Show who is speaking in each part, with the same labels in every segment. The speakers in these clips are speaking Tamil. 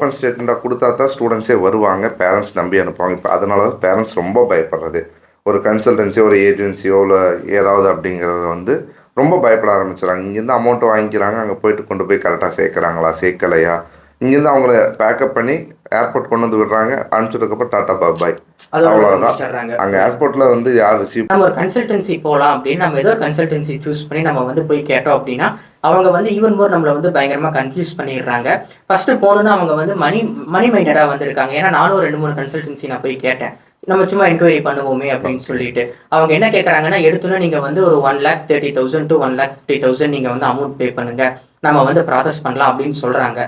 Speaker 1: ஓப்பன் ஸ்டேட்மெண்ட்டாக கொடுத்தா தான் ஸ்டூடெண்ட்ஸே வருவாங்க, பேரண்ட்ஸ் நம்பி அனுப்புவாங்க. இப்போ அதனால தான் பேரண்ட்ஸ் ரொம்ப பயப்படுறது. ஒரு கன்சல்டன்சியோ ஒரு ஏஜென்சியோ இல்லை ஏதாவது அப்படிங்கிறத வந்து ரொம்ப பயப்பட ஆரம்பிச்சிடறாங்க. இங்கேருந்து அமௌண்ட்டு வாங்கிக்கிறாங்க, அங்கே போயிட்டு கொண்டு போய் கரெக்டாக சேர்க்குறாங்களா சேர்க்கலையா, இங்கேருந்து அவங்கள பேக்கப் பண்ணி ஏர்போர்ட் கொண்டு வந்து விடுறாங்க, அனுப்பிச்சதுக்கப்புறம் டாட்டா பாய் அவ்வளோதான். அங்கே ஏர்போர்ட்டில் வந்து யார் ரிசீவ்
Speaker 2: நம்ம ஒரு கன்சல்டன்சி போகலாம் அப்படின்னு நம்ம ஏதோ ஒரு கன்சல்டன்சி சூஸ் பண்ணி நம்ம வந்து போய் கேட்டோம் அப்படின்னா அவங்க வந்து ஈவன் மோர் நம்மளை வந்து பயங்கரமாக கன்ஃபியூஸ் பண்ணிடுறாங்க. ஃபர்ஸ்ட் போகணுன்னு அவங்க வந்து மணி மைண்டடாக வந்திருக்காங்க. ஏன்னா நானும் ஒரு 2-3 கன்சல்டன்சி நான் போய் கேட்டேன், நம்ம சும்மா என்கொயரி பண்ணுவோமே அப்படின்னு சொல்லிட்டு. அவங்க என்ன கேட்குறாங்கன்னா, எடுத்துன்னா நீங்கள் வந்து ஒரு 1,30,000 to 1,50,000 நீங்கள் வந்து அமௌண்ட் பே பண்ணுங்க, நம்ம வந்து ப்ராசஸ் பண்ணலாம் அப்படின்னு சொல்கிறாங்க.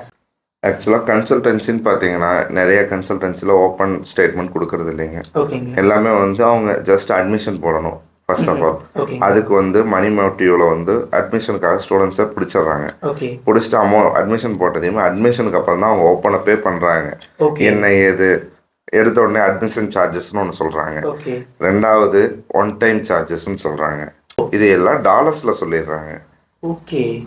Speaker 1: ஆக்சுவலாக கன்சல்டன்சின்னு பார்த்தீங்கன்னா நிறைய கன்சல்டன்சியில் ஓப்பன் ஸ்டேட்மெண்ட் கொடுக்கறது இல்லைங்க. எல்லாமே வந்து அவங்க ஜஸ்ட் அட்மிஷன் போடணும். ஃபர்ஸ்ட் ஆஃப் ஆல் அதுக்கு வந்து மணி மோட்டிவில் வந்து அட்மிஷனுக்காக ஸ்டூடெண்ட்ஸை பிடிச்சிடுறாங்க. பிடிச்சிட்டு அட்மிஷன் போட்டதையுமே அட்மிஷனுக்கு அப்புறம் தான் அவங்க ஓப்பனை பே பண்ணுறாங்க. என்ன ஏது எடுத்த உடனே அட்மிஷன் சார்ஜஸ்ன்னு ஒன்று சொல்கிறாங்க, ரெண்டாவது ஒன் டைம் சார்ஜஸ்ன்னு சொல்கிறாங்க. இது எல்லாம் டாலர்ஸில் சொல்லிடுறாங்க.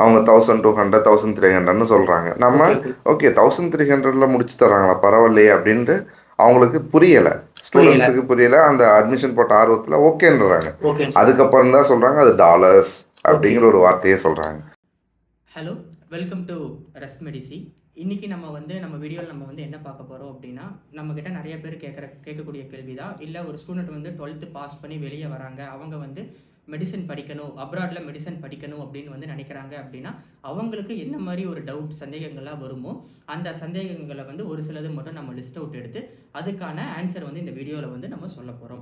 Speaker 1: அவங்க 1,200 1,300 சொல்றாங்க. நம்ம ஓகே 1,300 முடிச்சு தராங்களா பரவாயில்லையே அப்படின்ட்டு அவங்களுக்கு புரியல, ஸ்டூடெண்ட்ஸுக்கு புரியல. அந்த அட்மிஷன் போட்ட ஆர்வத்தில் ஓகேன்றாங்க. அதுக்கப்புறம் தான் சொல்றாங்க அது டாலர்ஸ் அப்படிங்கிற ஒரு வார்த்தையே சொல்றாங்க.
Speaker 2: Hello, welcome to rest Medici. இன்னைக்கு நம்ம வீடியோவில் நம்ம வந்து என்ன பார்க்க போகிறோம் அப்படின்னா, நம்மக்கிட்ட நிறைய பேர் கேட்கக்கூடிய கேள்வி தான். இல்லை ஒரு ஸ்டூடெண்ட் வந்து 12th பாஸ் பண்ணி வெளியே வராங்க, அவங்க வந்து மெடிசன் படிக்கணும், அப்ராடில் மெடிசன் படிக்கணும் அப்படின்னு வந்து நினைக்கிறாங்க அப்படின்னா அவங்களுக்கு என்ன மாதிரி ஒரு டவுட் சந்தேகங்கள்லாம் வருமோ அந்த சந்தேகங்களை வந்து ஒரு சிலது மட்டும் நம்ம லிஸ்ட் அவுட் எடுத்து அதுக்கான ஆன்சர் வந்து இந்த வீடியோவில் வந்து நம்ம சொல்ல போகிறோம்.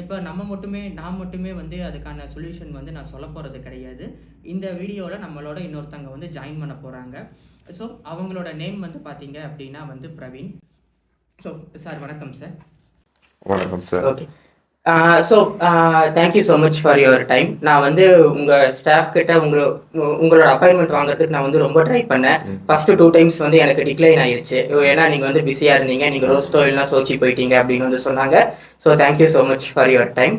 Speaker 2: இப்போ நான் மட்டுமே வந்து அதுக்கான சொல்யூஷன் வந்து நான் சொல்ல போகிறது கிடையாது. இந்த வீடியோவில் நம்மளோட இன்னொருத்தவங்க வந்து ஜாயின் பண்ண போகிறாங்க. ஸோ அவங்களோட நேம் வந்து பார்த்தீங்க அப்படின்னா வந்து பிரவீன். ஸோ சார் வணக்கம் சார்.
Speaker 1: வணக்கம் sir.
Speaker 2: Okay, so thank you so much for your time. நான் வந்து உங்கள் ஸ்டாஃப் கிட்ட உங்களோட அப்பாயின்மெண்ட் வாங்குறதுக்கு நான் வந்து ரொம்ப ட்ரை பண்ணேன். ஃபர்ஸ்ட் 2 times வந்து எனக்கு டிக்ளைன் ஆயிடுச்சு. ஏன்னா நீங்கள் வந்து பிஸியாக இருந்தீங்க, நீங்கள் ரோஸ்டோ இல்லைனா சோச்சி போயிட்டீங்க அப்படின்னு வந்து சொன்னாங்க. So thank you so much for your time.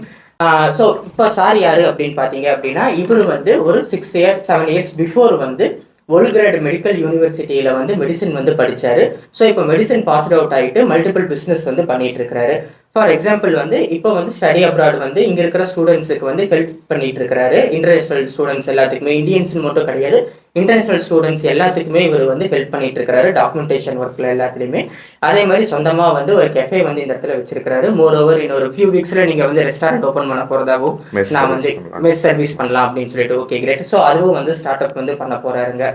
Speaker 2: So இப்போ சார் யார் அப்படின்னு பார்த்தீங்க அப்படின்னா, இவர் வந்து ஒரு 7 years பிஃபோர் வந்து வேர்ல்ட் மெடிக்கல் யூனிவர்சிட்டியில் வந்து மெடிசன் வந்து படித்தார். ஸோ இப்போ மெடிசன் பாஸ்ட் அவுட் ஆகிட்டு மல்டிபிள் பிஸ்னஸ் வந்து பண்ணிட்டு இருக்கிறாரு. ஃபார் எக்ஸாம்பிள் வந்து இப்போ வந்து ஸ்டடி அப்ராட் வந்து இங்கே இருக்கிற ஸ்டூடெண்ட்ஸுக்கு வந்து ஹெல்ப் பண்ணிட்டு இருக்கிறாரு. இன்டர்நேஷனல் ஸ்டூடெண்ட்ஸ் எல்லாத்துக்குமே, இந்தியன்ஸ் மட்டும் கிடையாது, இன்டர்நேஷனல் ஸ்டூடெண்ட்ஸ் எல்லாத்துக்குமே இவர் வந்து ஹெல்ப் பண்ணிட்டு இருக்காரு, டாக்குமெண்டேஷன் ஒர்க்கில் எல்லாத்துலேயுமே. அதே மாதிரி சொந்தமாக வந்து ஒரு கெஃபே வந்து இந்த இடத்துல வச்சிருக்காரு. மோர் ஓவர் இன்னொரு ஃபியூ வீக்ஸில் நீங்கள் வந்து ரெஸ்டாரண்ட் ஓப்பன் பண்ண போகிறதாகவும் நான் வந்து மெஸ் சர்வீஸ் பண்ணலாம் அப்படின்னு சொல்லிட்டு. Okay great. ஸோ அதுவும் வந்து ஸ்டார்ட் அப் வந்து பண்ண போகிறாருங்க.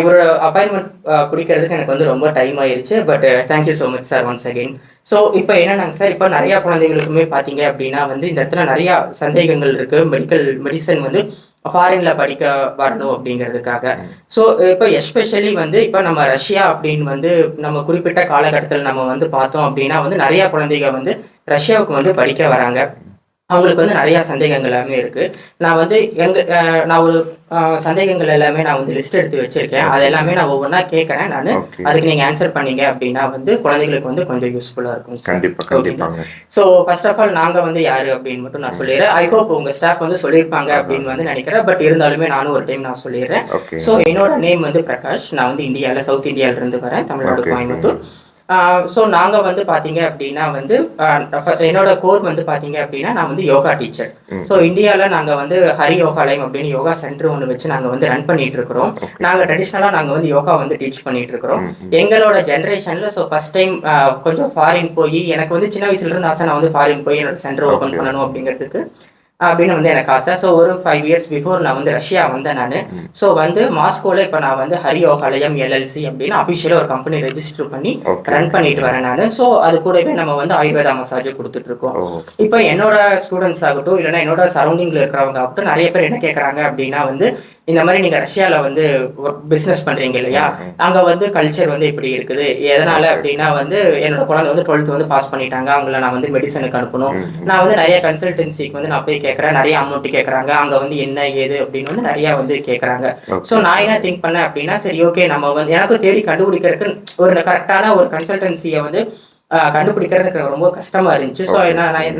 Speaker 2: இவரோட அப்பாயின்மெண்ட் பிடிக்கிறதுக்கு எனக்கு வந்து ரொம்ப டைம் ஆயிடுச்சு. But thank you so much sir once again. So இப்போ என்னன்னாங்க சார், இப்போ நிறையா குழந்தைகளுக்குமே பார்த்தீங்க அப்படின்னா வந்து இந்த இடத்துல நிறையா சந்தேகங்கள் இருக்குது. மெடிசன் வந்து ஃபாரினில் படிக்க வரணும் அப்படிங்கிறதுக்காக. ஸோ இப்போ எஸ்பெஷலி வந்து இப்போ நம்ம ரஷ்யா அப்படின்னு வந்து நம்ம குறிப்பிட்ட காலகட்டத்தில் நம்ம வந்து பார்த்தோம் அப்படின்னா வந்து நிறையா குழந்தைங்க வந்து ரஷ்யாவுக்கு வந்து படிக்க வராங்க. அவங்களுக்கு வந்து நிறையா சந்தேகங்கள் எல்லாமே இருக்குது. நான் வந்து நான் ஒரு சந்தேகங்கள் எல்லாமே நான் வந்து லிஸ்ட் எடுத்து வச்சிருக்கேன். அது எல்லாமே நான் ஒவ்வொன்றா கேட்குறேன். நான் அதுக்கு நீங்கள் ஆன்சர் பண்ணீங்க அப்படின்னா வந்து குழந்தைகளுக்கு வந்து கொஞ்சம் யூஸ்ஃபுல்லாக இருக்கும்.
Speaker 1: கண்டிப்பாக.
Speaker 2: ஸோ ஃபர்ஸ்ட் ஆஃப் ஆல் நாங்கள் வந்து யார் அப்படின்னு மட்டும் நான் சொல்லிடுறேன். ஐ ஹோப் உங்கள் ஸ்டாஃப் வந்து சொல்லியிருப்பாங்க அப்படின்னு வந்து நினைக்கிறேன். பட் இருந்தாலுமே நானும் ஒரு டைம் நான் சொல்லிடுறேன். ஸோ என்னோட நேம் வந்து பிரகாஷ். நான் வந்து இந்தியாவில் சவுத் இந்தியாவிலேருந்து வரேன், தமிழ்நாடு கோயம்புத்தூர். ஸோ நாங்கள் வந்து பார்த்தீங்க அப்படின்னா வந்து என்னோட கோர் வந்து பார்த்தீங்க அப்படின்னா நான் வந்து யோகா டீச்சர். ஸோ இந்தியாவில் நாங்கள் வந்து ஹரி யோகாலயம் அப்படின்னு யோகா சென்டர் ஒன்று வச்சு நாங்கள் வந்து ரன் பண்ணிட்டு இருக்கிறோம். நாங்கள் ட்ரெடிஷ்னலாக நாங்கள் வந்து யோகா வந்து டீச் பண்ணிட்டு இருக்கிறோம். எங்களோட ஜென்ரேஷனில் ஸோ ஃபர்ஸ்ட் டைம் கொஞ்சம் ஃபாரின் போய், எனக்கு வந்து சின்ன வயசுலேருந்து ஆசை நான் வந்து ஃபாரின் போய் என்னோட சென்டர் ஓப்பன் பண்ணணும் அப்படிங்கிறதுக்கு அப்படின்னு வந்து எனக்கு ஆசை. ஸோ ஒரு 5 years பிஃபோர் நான் வந்து ரஷ்யா வந்தேன் நான். ஸோ வந்து மாஸ்கோவில் இப்போ நான் வந்து ஹரி யோகாலயம் எல்எல்சி அப்படின்னு அஃபிஷியலாக ஒரு கம்பெனி ரெஜிஸ்டர் பண்ணி ரன் பண்ணிட்டு வரேன் நான். ஸோ அது கூடவே நம்ம வந்து ஆயுர்வேதா மசாஜ் கொடுத்துட்டு இருக்கோம். இப்போ என்னோட ஸ்டூடெண்ட்ஸ் ஆகட்டும் இல்லைன்னா என்னோட சரௌண்டிங்கில் இருக்கிறவங்க ஆகட்டும் நிறைய பேர் என்ன கேட்குறாங்க அப்படின்னா வந்து, இந்த மாதிரி நீங்கள் ரஷ்யாவில் வந்து பிஸ்னஸ் பண்ணுறீங்க இல்லையா, அங்கே வந்து கல்ச்சர் வந்து இப்படி இருக்குது, எதனால் அப்படின்னா வந்து என்னோட குழந்தை வந்து 12th வந்து பாஸ் பண்ணிட்டாங்க, அவங்கள நான் வந்து மெடிசனுக்கு அனுப்பணும். நான் வந்து நிறைய கன்சல்டன்சிக்கு வந்து நான் போய் கேட்குறேன், நிறைய அமௌண்ட் கேட்குறாங்க, அங்கே வந்து என்ன ஏது அப்படின்னு வந்து நிறையா வந்து கேட்குறாங்க. ஸோ நான் என்ன திங்க் பண்ணேன் அப்படின்னா, சரி ஓகே நம்ம வந்து எனக்கு தேடி கண்டுபிடிக்கிறதுக்கு ஒரு கரெக்டான ஒரு கன்சல்டன்சியை வந்து கண்டுபிடிக்கிறதுக்கு ரொம்ப கஷ்டமா இருந்துச்சு. ஸோ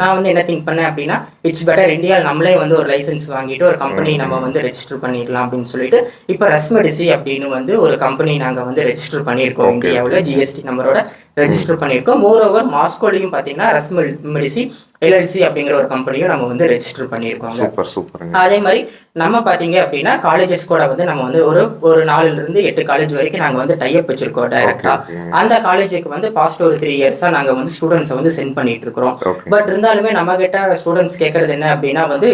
Speaker 2: நான் வந்து என்ன திங்க் பண்ணேன் அப்படின்னா, இட்ஸ் பெட்டர் இந்தியாவில் நம்மளே வந்து ஒரு லைசன்ஸ் வாங்கிட்டு ஒரு கம்பெனி நம்ம வந்து ரெஜிஸ்டர் பண்ணிடலாம் அப்படின்னு சொல்லிட்டு இப்போ ரெஸ்மெடிசி அப்படின்னு வந்து ஒரு கம்பெனி நாங்கள் வந்து ரெஜிஸ்டர் பண்ணியிருக்கோம் இந்தியாவில். ஜிஎஸ்டி நம்பரோட ரெஜிஸ்டர் பண்ணியிருக்கோம். மோர் ஓவர் மாஸ்கோலையும் பார்த்தீங்கன்னா ரெஸ்மெடிசி எல்எல்சி அப்படிங்கிற ஒரு கம்பெனியும் நம்ம வந்து ரெஜிஸ்டர் பண்ணியிருக்கோங்க.
Speaker 1: Super super.
Speaker 2: அதே மாதிரி நம்ம பார்த்தீங்க அப்படின்னா காலேஜஸ் கூட வந்து நம்ம வந்து ஒரு 4 to 8 காலேஜ் வரைக்கும் நாங்கள் வந்து டைப் வச்சிருக்கோம் டைரக்டா. அந்த காலேஜுக்கு வந்து பாஸ்ட் ஒரு 3 இயர்ஸாக நாங்கள் வந்து ஸ்டூடெண்ட்ஸை வந்து சென்ட் பண்ணிட்டு இருக்கிறோம். பட் இருந்தாலுமே நம்ம கிட்ட ஸ்டூடெண்ட்ஸ் கேட்கறது என்ன அப்படின்னா வந்து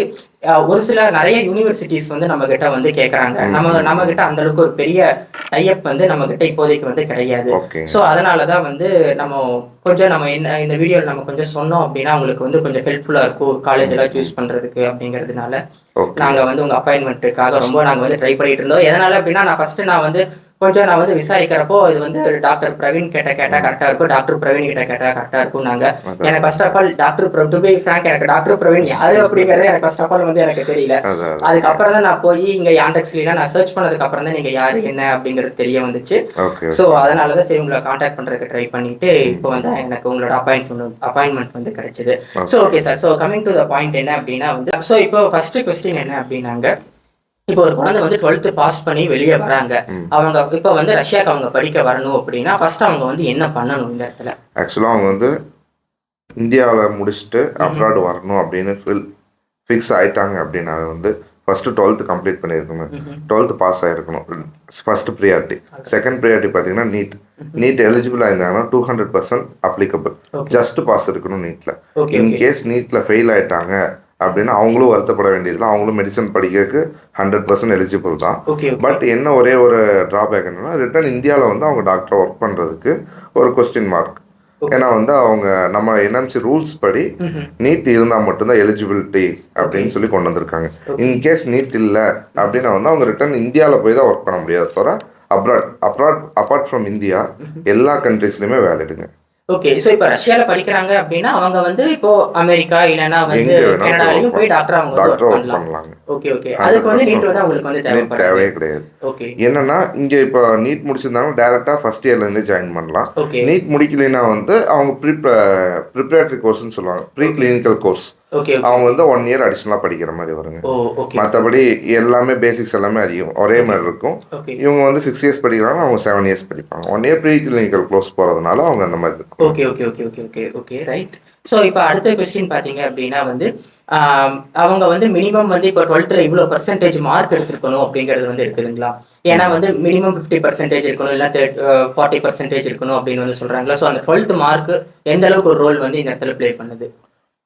Speaker 2: ஒரு சில நிறைய யூனிவர்சிட்டிஸ் வந்து நம்ம கிட்ட வந்து கேட்கறாங்க. நம்ம கிட்ட அந்த அளவுக்கு ஒரு பெரிய டைப் வந்து நம்ம கிட்ட இப்போதைக்கு வந்து கிடையாது. ஸோ அதனாலதான் வந்து நம்ம இந்த வீடியோவில் நம்ம கொஞ்சம் சொன்னோம் அப்படின்னா உங்களுக்கு வந்து கொஞ்சம் ஹெல்ப்ஃபுல்லா இருக்கும் காலேஜ் எல்லாம் சூஸ் பண்றதுக்கு அப்படிங்கிறதுனால நாங்க வந்து உங்க அப்பாயின்மெண்ட்டுக்காக ரொம்ப நாங்க வந்து ட்ரை பண்ணிட்டு இருந்தோம். எதனால அப்படின்னா நான் வந்து விசாரிக்கிறப்போ இது வந்து டாக்டர் பிரவீன் கேட்டா கரெக்டா இருக்கும், டாக்டர் பிரவீன் கிட்ட கேட்டா கரெக்டா இருக்கும். எனக்கு ஃபர்ஸ்ட் ஆஃப் ஆல் எனக்கு டாக்டர் பிரவீன் யாரு அப்படிங்கறது எனக்கு ஃபர்ஸ்ட் ஆஃப் ஆல் வந்து எனக்கு தெரியல. அதுக்கப்புறம் தான் நான் போய் இங்க யாண்டெக்ஸ்ல நான் சர்ச் பண்ணதுக்கு அப்புறம் தான் நீங்க யாரு என்ன அப்படிங்கிறது தெரிய வந்துச்சு. ஸோ அதனாலதான் சரி உங்களை கான்டாக்ட் பண்றதுக்கு ட்ரை பண்ணிட்டு இப்போ வந்து எனக்கு உங்களோட அப்பாயின்மெண்ட் வந்து கிடைச்சது. So okay sir. So coming to the point என்ன அப்படின்னா வந்து ஸோ இப்போ ஃபர்ஸ்ட் கொஸ்டின் என்ன அப்படின்னாங்க, இப்போ ஒரு குழந்தை வந்து 12th பாஸ் பண்ணி வெளியே வராங்க, அவங்க இப்போ வந்து ரஷ்யாவுக்கு அவங்க படிக்க வரணும் அப்படின்னா ஃபர்ஸ்ட் அவங்க வந்து என்ன பண்ணணும் இந்த இடத்துல?
Speaker 1: ஆக்சுவலாக அவங்க வந்து இந்தியாவில் முடிச்சுட்டு அப்ராட் வரணும் அப்படின்னு ஃபிக்ஸ் ஆயிட்டாங்க அப்படின்னா வந்து ஃபர்ஸ்ட் 12th கம்ப்ளீட் பண்ணியிருக்கணும், 12th பாஸ் ஆகிருக்கணும். First priority. செகண்ட் ப்ரியாரிட்டி பார்த்தீங்கன்னா நீட் எலிஜிபிள் ஆயிருந்தாங்கன்னா 200% அப்ளிகபிள். ஜஸ்ட் பாஸ் இருக்கணும் நீட்டில். இன்கேஸ் நீட்டில் ஃபெயில் ஆயிட்டாங்க அப்படின்னா அவங்களும் வருத்தப்பட வேண்டியதில்லை, அவங்களும் மெடிசன் படிக்கிறதுக்கு 100% எலிஜிபிள் தான். பட் என்ன ஒரே ஒரு ட்ராபேக் என்னன்னா ரிட்டர்ன் இந்தியாவில் வந்து அவங்க டாக்டர் ஒர்க் பண்ணுறதுக்கு ஒரு கொஸ்டின் மார்க். ஏன்னா வந்து அவங்க நம்ம என்எம்சி ரூல்ஸ் படி நீட் இருந்தால் மட்டும்தான் எலிஜிபிலிட்டி அப்படின்னு சொல்லி கொண்டு வந்திருக்காங்க. இன்கேஸ் நீட் இல்லை அப்படின்னா வந்து அவங்க ரிட்டர்ன் இந்தியாவில் போய் தான் ஒர்க் பண்ண முடியாது, தவிர அப்பார்ட் ஃப்ரம் இந்தியா எல்லா கண்ட்ரீஸ்லையுமே வேலிடுங்க.
Speaker 2: ஓகே. சோ இப்போ ரஷ்யால படிக்கிறாங்க அப்படின்னா அவங்க வந்து இப்போ அமெரிக்கா இல்லனா வந்து கனடாலயும் போய் டாக்டர் பண்ணலாம். Okay okay. அதுக்கு வந்து நீட் வந்து அவங்களுக்கு வந்து
Speaker 1: தேவையே கிடையாது. ஓகே. என்னன்னா இங்க இப்போ நீட் முடிச்சிருந்தாங்க டைரக்டா ஃபர்ஸ்ட் இயர்ல இருந்து ஜாயின் பண்ணலாம். நீட் முடிக்கலைன்னா வந்து அவங்க ப்ரிப்பரேட்டரி கோர்ஸ்னு சொல்லுவாங்க, ப்ரீ கிளினிக்கல் கோர்ஸ். அவங்க வந்து 1 year அடிஷனலா படிக்கிற மாதிரி வருங்க. மற்றபடி எல்லாமே பேசிக்ஸ் எல்லாமே அதிகம் ஒரே மாதிரி இருக்கும். இவங்க வந்து 6 years படிக்கிறாங்க, அவங்க 7 years படிப்பாங்க. 1 year ப்ரீ கிளினிக்கல் கோர்ஸ் போறதுனால அவங்க அந்த மாதிரி.
Speaker 2: Okay okay okay okay okay okay right. So இப்போ அடுத்த கொஸ்டின் பார்த்தீங்க அப்படின்னா வந்து அவங்க வந்து மினிமம் வந்து இப்போ 12th இவ்வளோ பர்சன்டேஜ் மார்க் எடுத்துருக்கணும் அப்படிங்கிறது வந்து இருக்குதுங்களா? ஏன்னா வந்து மினிமம் 50% இருக்கணும், இல்லை 40% இருக்கணும் அப்படின்னு வந்து சொல்றாங்களா? ஸோ அந்த 12th மார்க் எந்த அளவுக்கு ஒரு ரோல் வந்து இந்த இடத்துல பிளே பண்ணுது?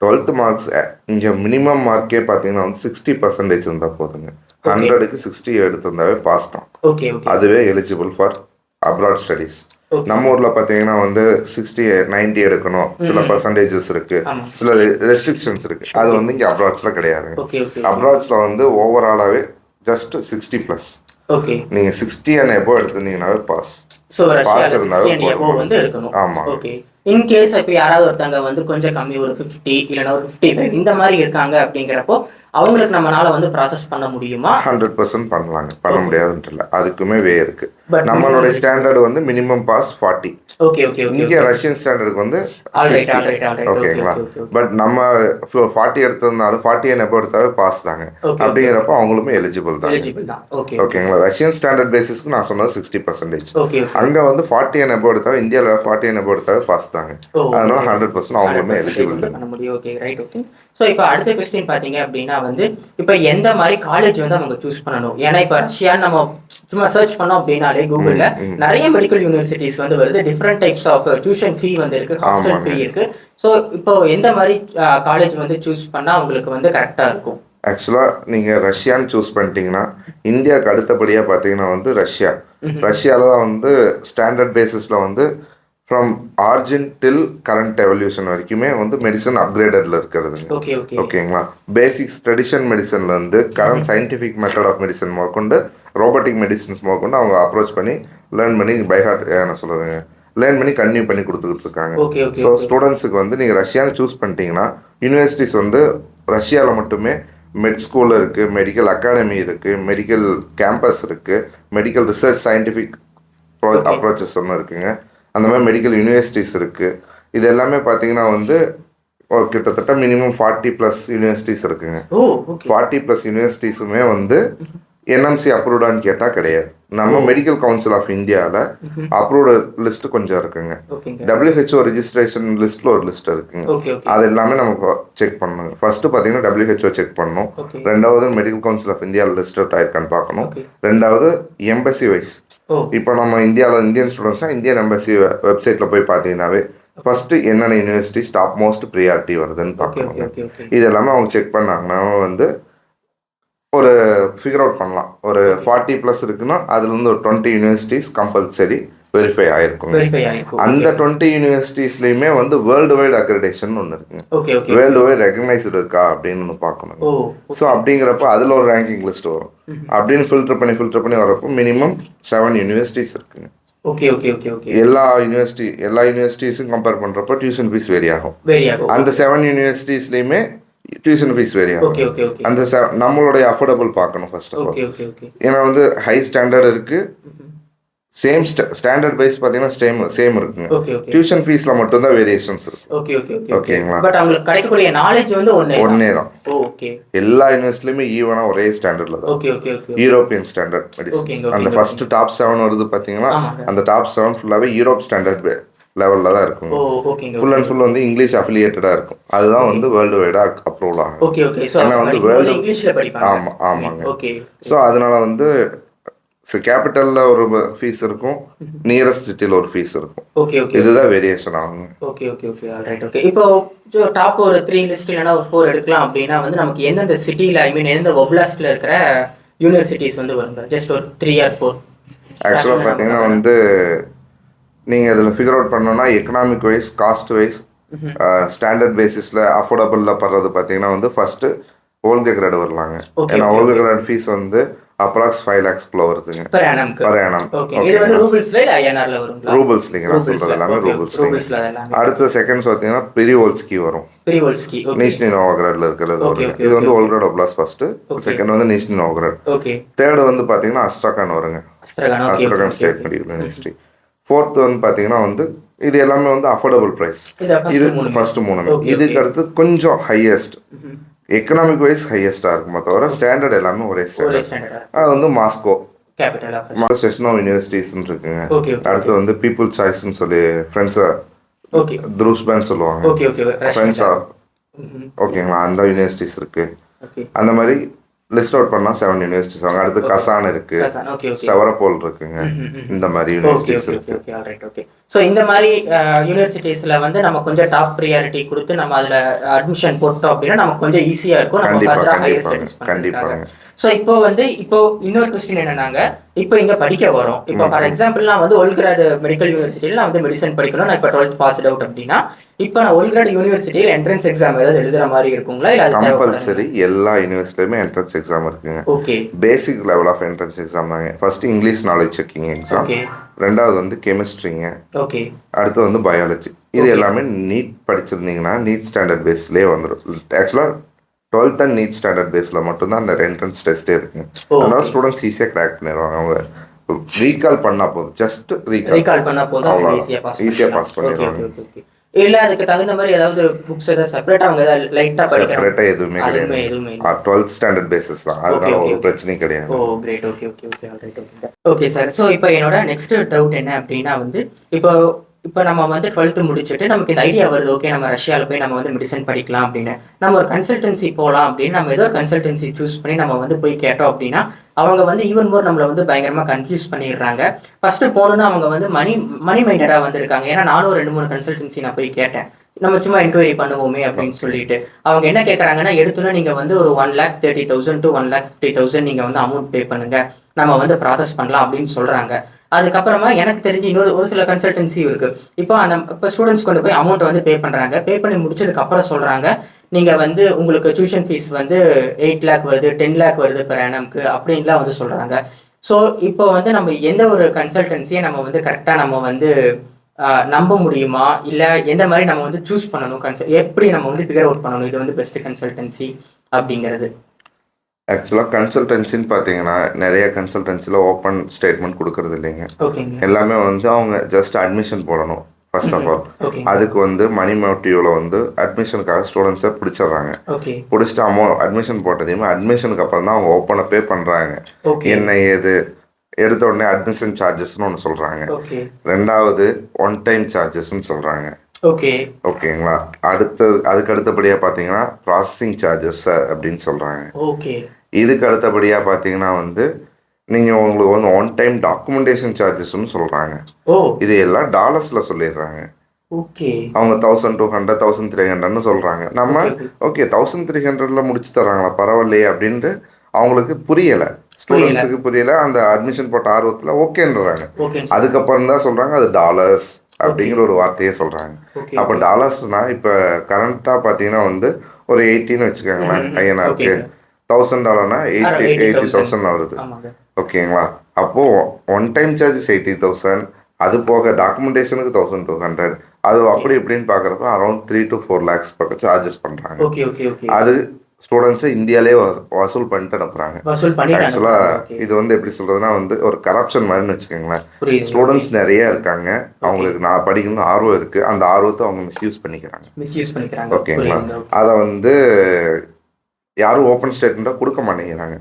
Speaker 1: 12th மார்க்ஸ் இங்கே மினிமம் மார்க்கே பார்த்தீங்கன்னா வந்து 60% இருந்தால் போதுங்க. 100க்கு 60 எடுத்திருந்தாவே பாஸ் தான். அதுவே எலிஜிபிள் ஃபார் அப்ராட் ஸ்டடீஸ். நம்ம ஊர்ல பாத்தீங்கன்னா வந்து 60 90 எடுக்கணும், சில பர்சன்டேஜஸ் இருக்கு, சில ரெஸ்ட்ரிக்ஷன்ஸ் இருக்கு. அது வந்து இங்க அப்ராட்ஸ்ல கிடையாது. அப்ராட்ஸ்ல வந்து ஓவராலாவே ஜஸ்ட் 60+. நீங்க 60 and above எடுத்திருந்தீங்கன்னாவே பாஸ். பாஸ் இருந்தாவே
Speaker 2: வந்து இருக்கணும்.
Speaker 1: ஆமா.
Speaker 2: இன்கேஸ் இப்போ யாராவது ஒருத்தங்க வந்து கொஞ்சம் கம்மி ஒரு 50 இல்லைன்னா ஒரு 55 இந்த மாதிரி இருக்காங்க அப்படிங்கிறப்போ அவங்களுக்கு நம்மளால வந்து ப்ராசஸ் பண்ண முடியுமா?
Speaker 1: 100% பண்ணலாங்க, பண்ண முடியாதுன்ட்டு இல்லை, அதுக்குமே வே இருக்கு. நம்மளோட ஸ்டாண்டர்ட் வந்து மினிமம் பாஸ் 40.
Speaker 2: Okay okay.
Speaker 1: இங்க ரஷ்யன் ஸ்டாண்டர்டுக்கு வந்து 60. ஓகேங்களா? பட் நம்ம 40 எடுத்திருந்தாலும் 40 and above எடுத்தாவே பாஸ் தாங்க. அப்படிங்கிறப்ப அவங்களுமே எலிஜிபிள் தான். ஓகேங்களா? ரஷ்யன் ஸ்டாண்டர்ட் பேசிஸ்க்கு நான் சொன்னது 60%. அங்க வந்து 40 and above எடுத்தாவே, இந்தியாவில் 40 and above எடுத்தாவே பாஸ் தாங்க. அதனால 100% அவங்களுமே எலிஜிபிள் தான்.
Speaker 2: ஸோ இப்போ அடுத்த கொஸ்டின் பார்த்தீங்க அப்படின்னா வந்து இப்போ எந்த மாதிரி காலேஜ் வந்து அவங்க சூஸ் பண்ணணும்? ஏன்னா இப்போ ரஷ்யான்னு நம்ம சும்மா சர்ச் பண்ணோம் அப்படின்னாலே கூகுளில் நிறைய மெடிக்கல் யூனிவர்சிட்டிஸ் வந்து வருது. Different types of tuition fee வந்து இருக்கு, ஹாஸ்டல் ஃபீ இருக்கு. ஸோ இப்போ எந்த மாதிரி காலேஜ் வந்து சூஸ் பண்ணால் அவங்களுக்கு வந்து கரெக்டாக இருக்கும்?
Speaker 1: ஆக்சுவலாக நீங்கள் ரஷ்யான்னு சூஸ் பண்ணிட்டீங்கன்னா இந்தியாவுக்கு அடுத்தபடியாக பார்த்தீங்கன்னா வந்து ரஷ்யாவில் தான் வந்து ஸ்டாண்டர்ட் பேசிஸில் வந்து from origin till current evolution வரைக்குமே வந்து மெடிசன் அப்கிரேடட்ல இருக்கிறதுங்க. ஓகேங்களா? பேசிக்ஸ் ட்ரெடிஷன் மெடிசன்ல இருந்து current scientific method of medicine முதற்கொண்டு ரோபோட்டிக் மெடிசன்ஸ் முதற்கொண்டு அவங்க அப்ரோச் பண்ணி லேர்ன் பண்ணி என்ன சொல்றதுங்க, லேர்ன் பண்ணி கன்டினியூ பண்ணி கொடுத்துக்கிட்டு இருக்காங்க. ஸோ ஸ்டூடெண்ட்ஸுக்கு வந்து நீங்கள் ரஷ்யான்னு சூஸ் பண்ணிட்டீங்கன்னா யூனிவர்சிட்டிஸ் வந்து ரஷ்யாவில் மட்டுமே மெட் ஸ்கூல் இருக்குது, மெடிக்கல் அகாடமி இருக்குது, மெடிக்கல் கேம்பஸ் இருக்குது, மெடிக்கல் ரிசர்ச் சயின்டிஃபிக் அப்ரோச்சஸ் ஒன்று இருக்குங்க. அந்த மாதிரி மெடிக்கல் யூனிவர்சிட்டிஸ் இருக்குது. இது எல்லாமே பார்த்தீங்கன்னா வந்து ஒரு கிட்டத்தட்ட மினிமம் 40+ யூனிவர்சிட்டிஸ் இருக்குங்க. 40+ யூனிவர்சிட்டிஸுமே வந்து என்எம்சி அப்ரூவ்டான்னு கேட்டால் கிடையாது. நம்ம மெடிக்கல் கவுன்சில் ஆஃப் இந்தியாவில் அப்ரூவ்டு லிஸ்ட் கொஞ்சம் இருக்குங்க. WHO ரிஜிஸ்ட்ரேஷன் லிஸ்ட்டில் ஒரு லிஸ்ட் இருக்குங்க. அது எல்லாமே நம்ம செக் பண்ணணும். ஃபர்ஸ்ட்டு பார்த்தீங்கன்னா WHO செக் பண்ணணும். ரெண்டாவது medical council of India list ஆயிருக்கான்னு பார்க்கணும். ரெண்டாவது எம்பசி வைஸ், இப்போ நம்ம இந்தியாவில் இந்தியன் ஸ்டூடெண்ட்ஸ்னால் இந்தியன் எம்பசி வெப்சைட்டில் போய் பார்த்தீங்கன்னாவே ஃபர்ஸ்ட் என்னென்ன யூனிவர்சிட்டிஸ் டாப் மோஸ்ட் ப்ரியாரிட்டி வருதுன்னு பார்க்கணுங்க. இது எல்லாமே அவங்க செக் பண்ணாங்கன்னா வந்து ஒரு ஃபிகர் அவுட் பண்ணலாம். ஒரு 40+ இருக்குன்னா அதுலேருந்து ஒரு 20 யூனிவர்சிட்டிஸ் கம்பல்சரி வெரிஃபை ஆயிருக்கும். அந்த 20 யூனிவர்சிட்டிஸ்லையுமே வந்து வேர்ல்டு வைட் அக்ரெடிடேஷன் ஒன்று இருக்குங்க. வேர்ல்டு வைட் ரெகக்னைஸ்டு இருக்கா அப்படின்னு ஒன்று பார்க்கணும். ஸோ அப்படிங்கிறப்ப அதில் ஒரு ரேங்கிங் லிஸ்ட் வரும். அப்படின்னு ஃபில்டர் பண்ணி வரப்போ மினிமம் 7 யூனிவர்சிட்டிஸ் இருக்குங்க. எல்லா யூனிவர்சிட்டிஸும் கம்பேர் பண்றப்போ டியூஷன் ஃபீஸ் வேரி ஆகும். அந்த 7 யூனிவர்சிட்டிஸ்லயுமே டியூஷன் ஃபீஸ் வேரி ஆகும். அந்த நம்மளுடைய அஃபோர்டபுள் பார்க்கணும் ஃபர்ஸ்ட் ஆஃப் ஆல். ஏன்னா வந்து ஹை ஸ்டாண்டர்ட் இருக்கு, சேம் ஸ்டாண்டர்ட் வைஸ் பார்த்தீங்கன்னா சேம் இருக்குங்க. டியூஷன் ஃபீஸ்ல மட்டும் தான் வேரியேஷன்ஸ் இருக்கு. ஓகேங்களா?
Speaker 2: பட் அவங்களுக்கு கிடைக்கக்கூடிய நாலேஜ் வந்து
Speaker 1: ஒன்னே தான். எல்லா யூனிவர்சிட்டிலுமே ஈவனா ஒரே ஸ்டாண்டர்ட்ல தான். European standard medicine. அந்த ஃபர்ஸ்ட் டாப் 7 வருது பாத்தீங்களா, அந்த டாப் 7 ஃபுல்லாவே யூரோப் ஸ்டாண்டர்ட் லெவல்ல தான் இருக்கும். ஃபுல் அண்ட் ஃபுல் வந்து இங்கிலீஷ் அஃபிலியேட்டடா இருக்கும். அதுதான் வந்து வேர்ல்டு வைடா அப்ரூவல் ஆகும். ஏன்னா வந்து வேர்ல்டு ஆமாங்க. ஸோ அதனால வந்து கேபிட்டல்ல ஒரு ஃபீஸ் இருக்கும், நியரஸ்ட் சிட்டில ஒரு ஃபீஸ் இருக்கும். இதுதான் வேரியேஷன் ஆகும்.
Speaker 2: இப்போ டாப் ஒரு 3 லிஸ்ட் இல்லனா ஒரு 4 எடுக்கலாம் அப்படினா வந்து நமக்கு எந்தெந்த சிட்டில எந்த ஒப்லாஸ்ட்ல இருக்கிற யூனிவர்சிட்டிஸ் வந்து வருங்க? ஜஸ்ட் ஒரு 3 or 4.
Speaker 1: ஆக்சுவலா பாத்தீங்கன்னா வந்து நீங்க இதுல ஃபிகர் அவுட் பண்ணனும்னா economic wise, cost wise, standard பேசிஸ்ல அஃபோர்டபுள்ல பண்றது பாத்தீங்கன்னா வந்து ஃபர்ஸ்ட் ஓல்கே கிரேட் வரலாங்க. ஏன்னா ஓல்கே கிரேட் ஃபீஸ் வந்து அப்ராக்ஸ் 5 lakhs குள்ள வருதுங்க per annum.
Speaker 2: இது வந்து ரூபிள்ஸ்ல இல்ல ஐஎன்ஆர்ல வருங்களா?
Speaker 1: ரூபிள்ஸ்லங்க நான் சொல்றது எல்லாமே ரூபிள்ஸ்ல. அடுத்து செகண்ட்ஸ் பாத்தீங்கன்னா பெரிவோல்ஸ்கி வரும். நிஷ்னி நோவோகிராட்ல இருக்கிறது வரும். இது வந்து ஓல்கிராட் ஒப்லாஸ்ட் ஃபர்ஸ்ட். செகண்ட் வந்து நிஷ்னி நோவோகிராட். தேர்ட் வந்து பாத்தீங்கன்னா அஸ்ட்ராகான் வருங்க. Astrakhan state medical university. Fourth வந்து பாத்தீங்கன்னா வந்து இது எல்லாமே வந்து அஃபோர்டபுள் பிரைஸ். இது ஃபர்ஸ்ட் 3. இதுக்கு அடுத்து கொஞ்சம் ஹையஸ்ட் எக்கனாமிக் வைஸ் ஹையஸ்டா இருக்குமே தவிர ஸ்டாண்டர்ட் எல்லாமே ஒரே ஸ்டாண்டர்ட். அது வந்து மாஸ்கோ செஷனோ யூனிவர்சிட்டிஸ் இருக்குங்க. அடுத்து வந்து பீப்புள் சாய்ஸ்ன்னு சொல்லி ஃப்ரெண்ட்ஸா த்ரூஸ்பேன் சொல்லுவாங்க. ஃப்ரெண்ட்ஸா ஓகேங்களா, அந்த யூனிவர்சிட்டிஸ் இருக்கு. அந்த மாதிரி லிஸ்ட் அவுட் பண்ணா 7 யூனிவர்சிட்டிஸ் வாங்க. அடுத்து கசான் இருக்கு, ஸ்டவரபோல் இருக்குங்க. இந்த மாதிரி யூனிவர்சிட்டிஸ் இருக்கு.
Speaker 2: ஸோ இந்த மாதிரி யூனிவர்சிட்டிஸ்ல வந்து நம்ம கொஞ்சம் டாப் ப்ரியாரிட்டி கொடுத்து நம்ம அதுல அட்மிஷன் போட்டோம் அப்படின்னா நமக்கு கொஞ்சம் ஈஸியா இருக்கும்.
Speaker 1: கண்டிப்பாக.
Speaker 2: ஸோ இப்போ இன்னொரு கொஸ்டின் என்னன்னாங்க, இப்போ இங்க படிக்க வரோம். இப்போ ஃபார் எக்ஸாம்பிள் நான் வந்து ஓல்கிராட் மெடிக்கல் யூனிவர்சிட்டியில நான் வந்து மெடிசன் படிக்கணும். நான் இப்போ 12th பாஸ் அவுட் அப்படின்னா இப்போ நான் ஓல்கிராட் யூனிவர்சிட்டியில் என்ட்ரன்ஸ் எக்ஸாம் ஏதாவது எழுதுற மாதிரி இருக்குங்களா? இல்லை
Speaker 1: கம்பல்சரி எல்லா யூனிவர்சிட்டியுமே என்ட்ரன்ஸ் எக்ஸாம் இருக்குங்க. Basic level of entrance exam தாங்க. First English knowledge checking exam, ரெண்டாவது வந்து கெமிஸ்ட்ரிங்க, அடுத்து வந்து பயாலஜி. இது எல்லாமே நீட் படிச்சிருந்தீங்கன்னா நீட் ஸ்டாண்டர்ட் பேஸ்லேயே வந்துடும். ஆக்சுவலாக 12th அண்ட் நீட் ஸ்டாண்டர்ட் பேஸில் மட்டும்தான் அந்த என்ட்ரன்ஸ் டெஸ்ட்டே இருக்குங்க. அதனால ஸ்டூடெண்ட்ஸ் ஈஸியாக கிராக் பண்ணிடுவாங்க. அவங்க ரீகால் பண்ணா போதும், ஜஸ்ட் ரீகால் பண்ணா போதும், ஈஸியாக பாஸ் பண்ணிடுவாங்க.
Speaker 2: இல்ல அதுக்கு தகுந்த மாதிரி ஏதாவது புக்ஸ் ஏதாவது செப்பரேட்டா அவங்க ஏதாவது லைட்டா படிக்கணும்?
Speaker 1: செப்பரேட்டா எதுவுமே கிடையாது. 12th ஸ்டாண்டர்ட் பேசிஸ் தான். அதனால ஒரு பிரச்சனையும் கிடையாது.
Speaker 2: ஓ கிரேட். Okay sir. சோ இப்போ என்னோட நெக்ஸ்ட் டவுட் என்ன அப்படின்னா வந்து இப்போ நம்ம வந்து 12th முடிச்சுட்டு நமக்கு இந்த ஐடியா வருது, ஓகே நம்ம ரஷ்யாவில் போய் நம்ம வந்து மெடிசன் படிக்கலாம் அப்படின்னு, நம்ம ஒரு கன்சல்டன்சி போகலாம் அப்படின்னு நம்ம ஏதோ கன்சல்டன்சி சூஸ் பண்ணி நம்ம வந்து போய் கேட்டோம் அப்படின்னா அவங்க வந்து ஈவன் மோர் நம்மளை வந்து பயங்கரமா கன்ஃபியூஸ் பண்ணிடுறாங்க. ஃபர்ஸ்ட் போகணுன்னு அவங்க வந்து மணி மைண்டடா வந்திருக்காங்க. ஏன்னா நானும் 2-3 கன்சல்டன்சி நான் போய் கேட்டேன், நம்ம சும்மா என்கொயரி பண்ணுவோமே அப்படின்னு சொல்லிட்டு. அவங்க என்ன கேட்கறாங்கன்னா, எடுத்துன்னா நீங்க வந்து ஒரு 1,30,000 to 1,50,000 நீங்க வந்து அமௌண்ட் பே பண்ணுங்க, நம்ம வந்து ப்ராசஸ் பண்ணலாம் அப்படின்னு சொல்றாங்க. அதுக்கப்புறமா எனக்கு தெரிஞ்சு ஒரு சில கன்சல்டன்சி இருக்கு. இப்போ ஸ்டூடெண்ட்ஸ் கொண்டு போய் அமௌண்ட் வந்து பே பண்றாங்க. பே பண்ணி முடிச்சதுக்கு அப்புறம் சொல்றாங்க, நீங்க வந்து உங்களுக்கு டியூஷன் ஃபீஸ் வந்து 8 lakh வருது, 10 lakh வருது per annumக்கு அப்படின்லாம் வந்து சொல்றாங்க. ஸோ இப்போ வந்து நம்ம எந்த ஒரு கன்சல்டன்சியை நம்ம வந்து கரெக்டா நம்ம வந்து நம்ப முடியுமா, இல்ல எந்த மாதிரி நம்ம வந்து சூஸ் பண்ணணும், எப்படி நம்ம வந்து ஃபிகர் அவுட் பண்ணணும் இது வந்து பெஸ்ட் கன்சல்டன்சி அப்படிங்கிறது?
Speaker 1: ஆக்சுவலாக கன்சல்டன்சின்னு பார்த்தீங்கன்னா நிறைய கன்சல்டன்சியில் ஓப்பன் ஸ்டேட்மெண்ட் கொடுக்கறது இல்லைங்க. எல்லாமே வந்து அவங்க ஜஸ்ட் அட்மிஷன் போடணும். First of all. அதுக்கு வந்து மணி மோட்டிவ்ல வந்து அட்மிஷனுக்காக ஸ்டூடெண்ட்ஸை பிடிச்சிடுறாங்க. பிடிச்சிட்டு அட்மிஷன் போட்டதையுமே அட்மிஷனுக்கு அப்புறம் தான் அவங்க ஓப்பனை பே பண்ணுறாங்க. என்ன ஏது எடுத்த உடனே அட்மிஷன் சார்ஜஸ்ன்னு ஒன்று சொல்கிறாங்க. ரெண்டாவது ஒன் டைம் சார்ஜஸ்ன்னு சொல்கிறாங்க. ஓகேங்களா. அதுக்கு அடுத்தபடியாக பார்த்தீங்கன்னா ப்ராசஸிங் சார்ஜஸ் அப்படின்னு சொல்கிறாங்க. இதுக்கு அடுத்தபடியாக பார்த்தீங்கன்னா வந்து நீங்கள் உங்களுக்கு வந்து ஒன் டைம் டாக்குமெண்டேஷன் சார்ஜஸ்ன்னு சொல்கிறாங்க. இது எல்லாம் டாலர்ஸில் சொல்லிடுறாங்க. அவங்க 1200 1300ன்னு சொல்கிறாங்க. நம்ம ஓகே 1300ல முடிச்சு தராங்களா பரவாயில்லையே அப்படின்ட்டு அவங்களுக்கு புரியலை, ஸ்டூடெண்ட்ஸுக்கு புரியல. அந்த அட்மிஷன் போட்ட ஆர்வத்தில் ஓகேன்றாங்க. அதுக்கப்புறம் தான் சொல்கிறாங்க அது டாலர்ஸ் அப்படிங்கிற ஒரு வார்த்தையே சொல்கிறாங்க. அப்போ டாலர்ஸ்னா இப்போ கரண்ட்டாக பார்த்தீங்கன்னா வந்து ஒரு 18 வச்சுக்கோங்களேன் ஐஎன்ஆருக்கு. $1000 80,000 வருது. ஓகேங்களா. அப்போது ஒன் டைம் சார்ஜஸ் 80,000, அது போக டாக்குமெண்டேஷனுக்கு 1200, அது அப்படி இப்படின்னு பார்க்குறப்ப அரௌண்ட் 3 to 4 lakhs பக்கம் சார்ஜஸ் பண்ணுறாங்க. அது ஸ்டூடெண்ட்ஸை இந்தியாவிலே வசூல் பண்ணிட்டு அனுப்புகிறாங்க. ஆக்சுவலாக இது வந்து எப்படி சொல்கிறதுனா வந்து ஒரு கரப்ஷன் மாதிரின்னு வச்சுக்கோங்களேன். ஸ்டூடெண்ட்ஸ் நிறைய இருக்காங்க, அவங்களுக்கு நான் படிக்கணும்னு ஆர்வம் இருக்குது, அந்த ஆர்வத்தை அவங்க மிஸ்யூஸ் பண்ணிக்கிறாங்க. ஓகேங்களா. அதை வந்து யாரும் ஓப்பன் ஸ்டேட்மெண்ட்டாக கொடுக்க மாட்டேங்கிறாங்க.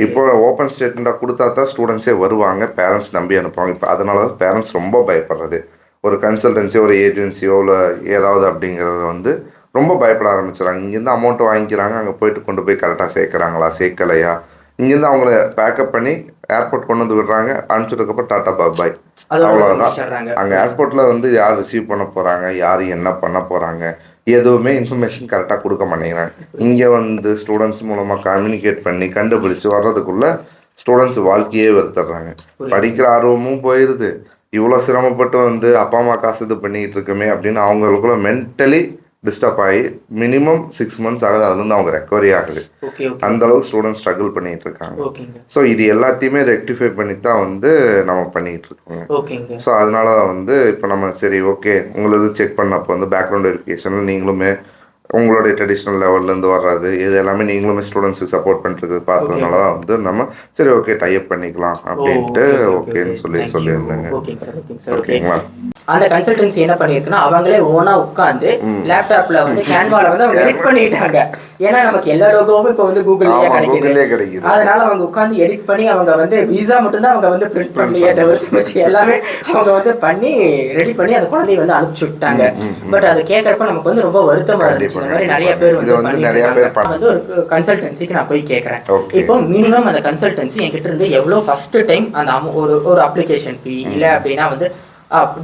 Speaker 1: இப்போ ஓப்பன் ஸ்டேட்மெண்ட்டாக கொடுத்தா தான் ஸ்டூடெண்ட்ஸே வருவாங்க, பேரண்ட்ஸ் நம்பி அனுப்புவாங்க. இப்போ அதனால தான் பேரண்ட்ஸ் ரொம்ப பயப்படுறது. ஒரு கன்சல்டன்சியோ ஒரு ஏஜென்சியோ இல்லை ஏதாவது அப்படிங்கிறத வந்து ரொம்ப பயப்பட ஆரம்பிச்சிடறாங்க. இங்கேருந்து அமௌண்ட்டு வாங்கிக்கிறாங்க, அங்கே போயிட்டு கொண்டு போய் கரெக்டாக சேர்க்குறாங்களா சேர்க்கலையா, இங்கேருந்து அவங்கள பேக்கப் பண்ணி ஏர்போர்ட் கொண்டு வந்து விடுறாங்க. அனுப்பிச்சதுக்கப்புறம் டாட்டா பாய் அவ்வளோதான். அங்கே ஏர்போர்ட்டில் வந்து யார் ரிசீவ் பண்ண போகிறாங்க, யார் என்ன பண்ண போகிறாங்க, எதுவுமே இன்ஃபர்மேஷன் கரெக்டாக கொடுக்க மாட்டேங்கிறாங்க. இங்கே வந்து ஸ்டூடெண்ட்ஸ் மூலமாக கம்யூனிகேட் பண்ணி கண்டுபிடிச்சி வர்றதுக்குள்ளே ஸ்டூடெண்ட்ஸ் வாழ்க்கையே வெறுத்துடுறாங்க. படிக்கிற ஆர்வமும் போயிடுது. இவ்வளோ சிரமப்பட்டு வந்து அப்பா அம்மா காசு இது பண்ணிக்கிட்டு இருக்குமே அப்படின்னு அவங்களுக்குள்ள மென்டலி டிஸ்டர்ப் ஆகி மினிமம் 6 months ஆகுது. அதுலேருந்து அவங்க ரெக்கவரி ஆகுது. அந்த அளவுக்கு ஸ்டூடெண்ட்ஸ் ஸ்ட்ரகிள் பண்ணிட்டு இருக்காங்க. ஸோ இது எல்லாத்தையுமே ரெக்டிஃபை பண்ணி தான் வந்து நம்ம பண்ணிட்டு இருக்கோங்க. ஸோ அதனால வந்து இப்போ நம்ம சரி ஓகே உங்களது செக் பண்ணப்போ வந்து பேக்ரவுண்ட் வெரிஃபிகேஷனில் நீங்களுமே உங்களுடைய ட்ரெடிஷ்னல் லெவல்லேருந்து வர்றது இது எல்லாமே நீங்களுமே ஸ்டூடெண்ட்ஸுக்கு சப்போர்ட் பண்ணிட்டு பார்த்ததுனால தான் வந்து நம்ம சரி ஓகே டைப் பண்ணிக்கலாம் அப்படின்ட்டு ஓகேன்னு சொல்லியிருந்தாங்க. ஓகேங்களா.
Speaker 2: அந்த கன்சல்டன்சி என்ன பண்ணிருக்குன்னா அவங்களே ஓனா உட்காந்து லேப்டாப்ல வந்து கேன்வால வந்து அவங்க எடிட் பண்ணிட்டாங்க. ஏன்னா நமக்கு எல்லா லோகோவும் இப்போ வந்து கூகுள்லயே கிடைக்குது. அதனால அவங்க உட்காந்து எடிட் பண்ணி அவங்க வந்து விசா மட்டும்தான் அவங்க வந்து பிரிண்ட் பண்ணியே தவிர்த்து எல்லாமே அவங்க வந்து பண்ணி ரெடி பண்ணி அந்த குழந்தைய வந்து அனுப்பிச்சு விட்டாங்க. பட் அது கேட்கறப்ப நமக்கு வந்து ரொம்ப வருத்தமா இருந்துச்சு. இந்த மாதிரி நிறைய பேர் வந்து ஒரு கன்சல்டன்சிக்கு நான் போய் கேட்கறேன். இப்போ மினிமம் அந்த கன்சல்டன்சி என்கிட்ட இருந்து எவ்வளவு ஃபர்ஸ்ட் டைம் அந்த ஒரு அப்ளிகேஷன் ஃபீ இல்லை அப்படின்னா வந்து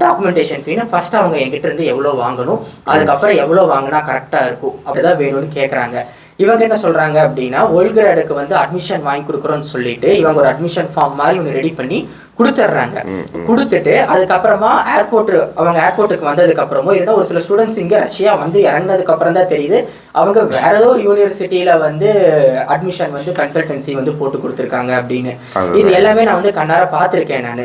Speaker 2: டாக்குமெண்டேஷன் ஃபீனா ஃபர்ஸ்ட் அவங்க என்கிட்ட இருந்து எவ்வளோ வாங்கணும், அதுக்கப்புறம் எவ்வளோ வாங்கினா கரெக்டாக இருக்கும் அப்படிதான் வேணும்னு கேட்குறாங்க. இவங்க என்ன சொல்றாங்க அப்படின்னா ஒல்கிராடுக்கு வந்து அட்மிஷன் வாங்கி கொடுக்குறோன்னு சொல்லிட்டு இவங்க ஒரு அட்மிஷன் ஃபார்ம் மாதிரி ஒன்று ரெடி பண்ணி கொடுத்துட்றாங்க. கொடுத்துட்டு அதுக்கப்புறமா அவங்க ஏர்போர்ட்டுக்கு வந்ததுக்கு அப்புறமோ இல்லைன்னா ஒரு சில ஸ்டூடெண்ட்ஸ் இங்கே ரஷ்யா வந்து இறங்கினதுக்கு அப்புறம் தான் தெரியுது அவங்க வேற ஏதோ ஒரு யூனிவர்சிட்டியில வந்து அட்மிஷன் வந்து கன்சல்டன்சி வந்து போட்டு கொடுத்துருக்காங்க அப்படின்னு. இது எல்லாமே நான் வந்து கண்ணார பார்த்துருக்கேன் நான்.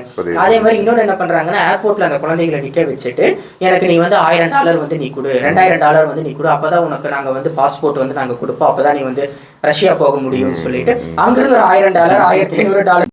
Speaker 2: அதே மாதிரி இன்னொன்று என்ன பண்றாங்கன்னா ஏர்போர்ட்ல அந்த குழந்தைகளை நிக்க வச்சுட்டு எனக்கு நீ வந்து $1000 வந்து நீ கொடு, $2000 வந்து நீ கொடு, அப்பதான் உனக்கு நாங்க வந்து பாஸ்போர்ட் வந்து நாங்க கொடுப்போம், அப்பதான் நீ வந்து ரஷ்யா போக முடியும்னு சொல்லிட்டு அங்கிருந்து $1000 $1500